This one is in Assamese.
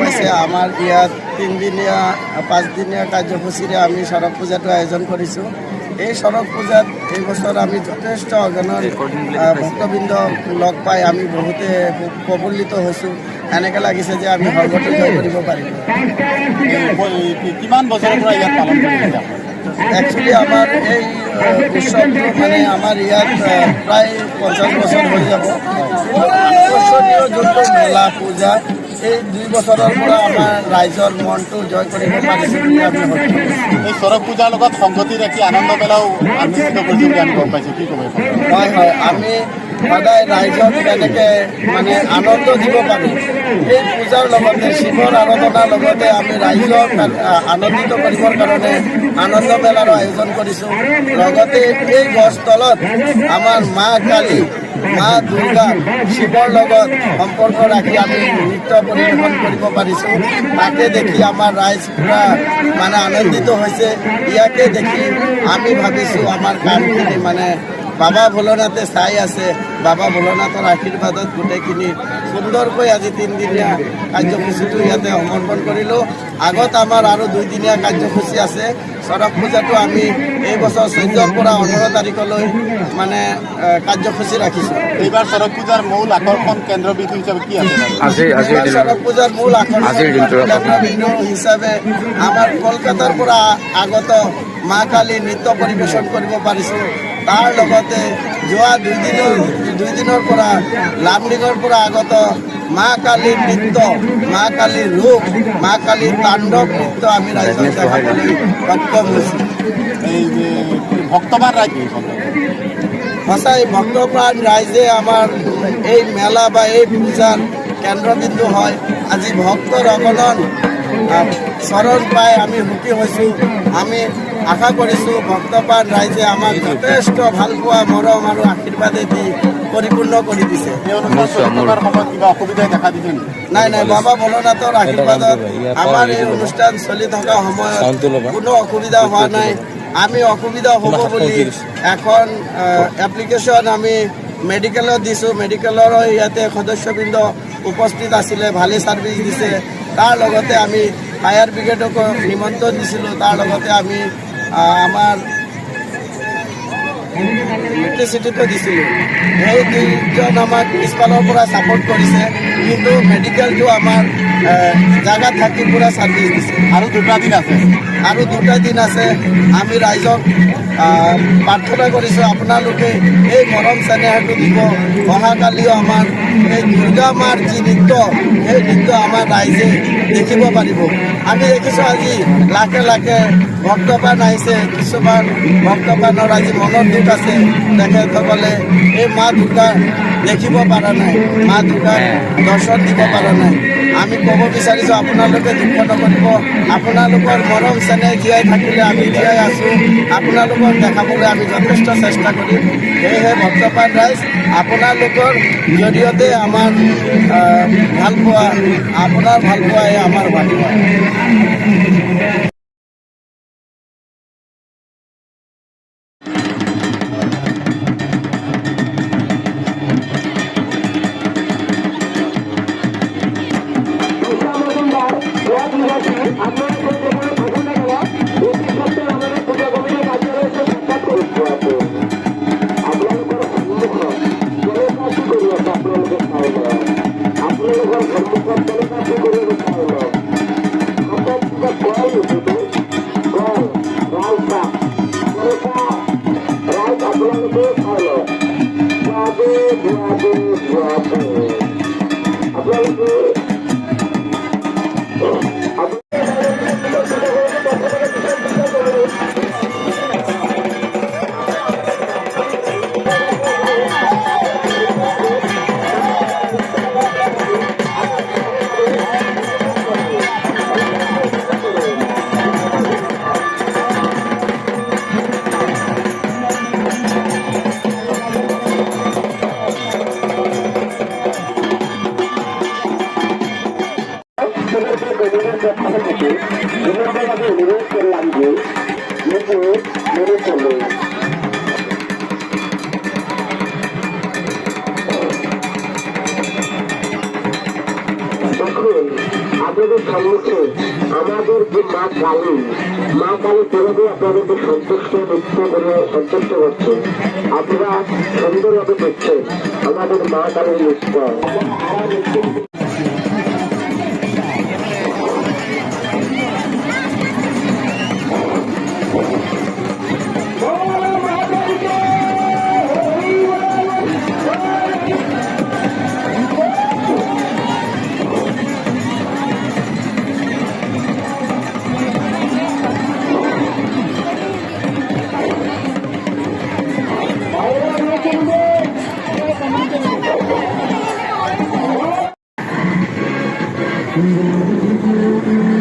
পাইছে আমাৰ ইয়াত 3দিনীয়া 5দিনীয়া কাৰ্যসূচীৰে আমি চৰক পূজাটো আয়োজন কৰিছোঁ। এই চৰক পূজাত এই বছৰ আমি যথেষ্ট অগণন ভক্তবৃন্দ লগ পাই আমি বহুতে প্ৰফুল্লিত হৈছোঁ। এনেকৈ লাগিছে যে আমি সৰ্বত্ৰ জয় কৰিব পাৰিম। কিমান বছৰৰ পৰা ইয়াত পালন কৰিছে? একচুৱেলি আমাৰ এই উৎসৱটো মানে আমাৰ ইয়াত প্ৰায় 50 বছৰ হৈ যাব। আকৰ্ষণীয় যোনটো মেলা পূজা এই 2 বছৰৰ পৰা আমাৰ ৰাইজৰ মনটো জয় কৰিব পাৰিছোঁ বুলি আমি সক্ষম। এই চৰক পূজাৰ লগত সংগতি ৰাখি আনন্দ মেলাও অনুষ্ঠিত কৰিছোঁ বুলি আমি গম পাইছোঁ। কি ক'ব? হয় হয়, আমি সদায় ৰাইজক কেনেকৈ মানে আনন্দ দিব পাৰোঁ এই পূজাৰ লগতে শিৱৰ আৰাধনাৰ লগতে আমি ৰাইজক আনন্দিত কৰিবৰ কাৰণে আনন্দ মেলাৰ আয়োজন কৰিছোঁ। লগতে এই গছ তলত আমাৰ মা কালী মা দুৰ্গা শিৱৰ লগত সম্পৰ্ক ৰাখি আমি নৃত্য পৰিৱেশন কৰিব পাৰিছোঁ। তাকে দেখি আমাৰ ৰাইজ পূৰা মানে আনন্দিত হৈছে। ইয়াকে দেখি আমি ভাবিছোঁ আমাৰ কামখিনি মানে বাবা ভোলেনাথে চাই আছে। বাবা ভোলেনাথৰ আশীৰ্বাদত গোটেইখিনি সুন্দৰকৈ আজি 3দিনীয়া কাৰ্যসূচীটো ইয়াতে সমৰ্পণ কৰিলোঁ। আগত আমাৰ আৰু 2দিনীয়া কাৰ্যসূচী আছে। চৰক পূজাটো আমি এই বছৰ 14ৰ পৰা 15 তাৰিখলৈ মানে কাৰ্যসূচী ৰাখিছোঁ। এইবাৰ চৰক পূজাৰ মূল আকৰ্ষণ কেন্দ্ৰবিন্দু হিচাপে কি আছে? চৰক পূজাৰ মূল আকৰ্ষণ কেন্দ্ৰবিন্দু হিচাপে আমাৰ কলকাতাৰ পৰা আগত মা কালী নৃত্য পৰিৱেশন কৰিব পাৰিছোঁ। তাৰ লগতে যোৱা 2 দিনৰ পৰা লামডিঙৰ পৰা আগত মা কালীৰ নৃত্য, মা কালীৰ ৰূপ, মা কালীৰ তাণ্ডৱ নৃত্য আমি ৰাইজক দেখাবলৈ সক্ষম হৈছোঁ। এই যে ভক্তবান ৰাইজ সঁচাই ভক্তপ্ৰাণ ৰাইজে আমাৰ এই মেলা বা এই পূজাৰ কেন্দ্ৰবিন্দু হয়। আজি ভক্তৰ অগণন চৰণ পাই আমি সুখী হৈছোঁ। আমি আশা কৰিছোঁ ভক্তপ্ৰাণ ৰাইজে আমাক যথেষ্ট ভালপোৱা মৰম আৰু আশীৰ্বাদে দি পৰিপূৰ্ণ কৰি দিছে। সময়ত কিবা অসুবিধাই দেখা দিছে? নাই নাই, বাবা ভোলেনাথৰ আশীৰ্বাদত আমাৰ এই অনুষ্ঠান চলি থকা সময়ত কোনো অসুবিধা হোৱা নাই। আমি অসুবিধা হ'ব বুলি এখন এপ্লিকেশ্যন আমি মেডিকেলত দিছোঁ। মেডিকেলৰ ইয়াতে সদস্যবৃন্দ উপস্থিত আছিলে, ভালেই ছাৰ্ভিচ দিছে। তাৰ লগতে আমি ফায়াৰ ব্ৰিগেডক নিমন্ত্ৰণ দিছিলোঁ। তাৰ লগতে আমি আমাৰ ইলেক্ট্ৰিচিটিটো দিছিলোঁ। সেই 2জন আমাক পিছফালৰ পৰা ছাপোৰ্ট কৰিছে, কিন্তু মেডিকেলটো আমাৰ জাগাত থাকি পূৰা ছাৰ্ভিচ দিছে। আৰু 2টা দিন আছে। আমি ৰাইজক প্ৰাৰ্থনা কৰিছোঁ আপোনালোকে এই মৰম চেনেহটো দিব। অহাকালিও আমাৰ এই দুৰ্গা মাৰ যি নৃত্য, সেই নৃত্য আমাৰ ৰাইজে দেখিব পাৰিব। আমি দেখিছোঁ আজি লাখে লাখে ভক্তপ্ৰাণ আহিছে। কিছুমান ভক্তপ্ৰাণৰ আজি মনৰ দুখ আছে। তেখেতসকলে এই মা দুৰ্গা দেখিব পৰা নাই, মা দুৰ্গাক দৰ্শন দিব পৰা নাই। আমি ক'ব বিচাৰিছোঁ আপোনালোকে দুখ নকৰিব। আপোনালোকৰ মৰম চেনেহ জীয়াই থাকিলে আমি জীয়াই আছোঁ। আপোনালোকক দেখাবলৈ আমি যথেষ্ট চেষ্টা কৰিম। সেয়েহে ভক্তপ্ৰাণ ৰাইজ, আপোনালোকৰ জৰিয়তে আমাৰ ভালপোৱা, আপোনাৰ ভালপোৱাই আমাৰ ভালপোৱা। আপনাদের সম্মুখে আমাদের যে মা কালী কিভাবে আপনাদেরকে সন্তুষ্ট মুক্ত করে সন্তুষ্ট করছে, আপনারা সুন্দরভাবে দেখছেন আমাদের মা কালীর নিষ্ঠা। Thank you.